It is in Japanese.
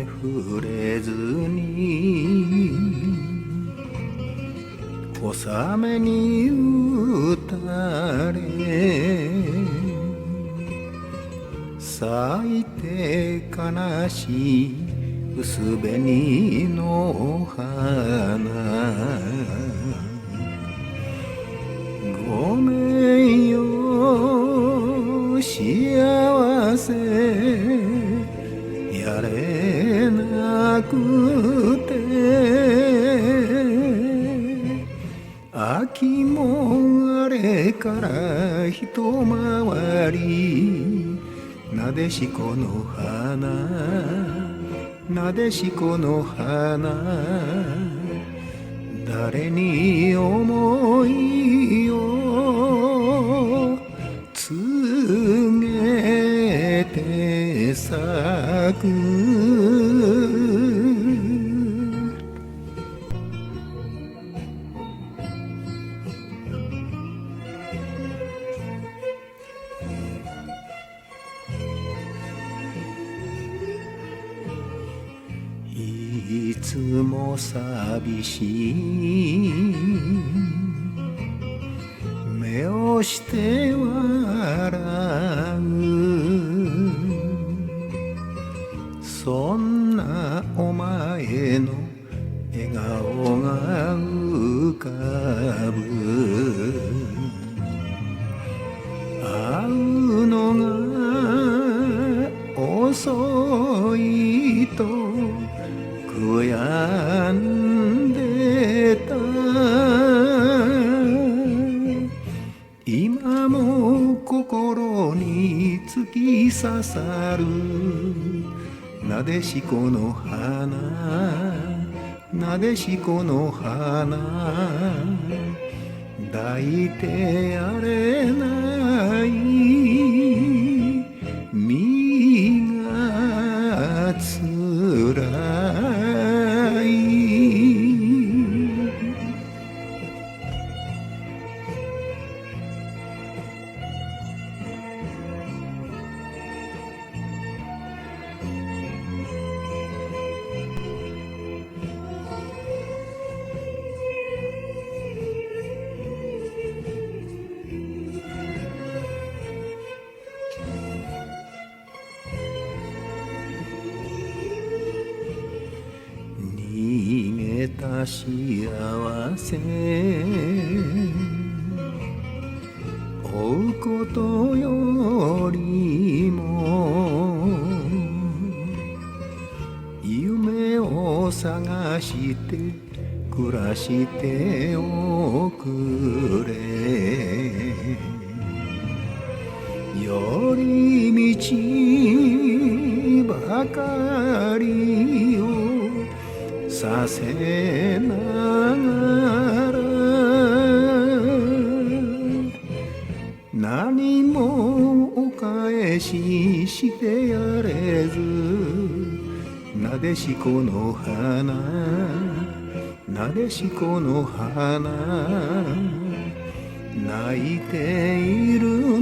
触れずに小雨に打たれ咲いて悲しい薄紅の花ごめんよ幸せやれなくて秋もあれから一回りなでしこの花なでしこの花誰に思いを告げて咲くいつも寂しい目をして笑うそんなお前の笑顔が浮かぶ会うのが遅いと悔やんでた今も心に突き刺さるなでしこの花なでしこの花抱いてやれない身がつらい逃げた幸せ追うことよりも夢を探して暮らしておくれ寄り道ばかりをさせながら何もお返ししてやれずなでしこの花なでしこの花泣いている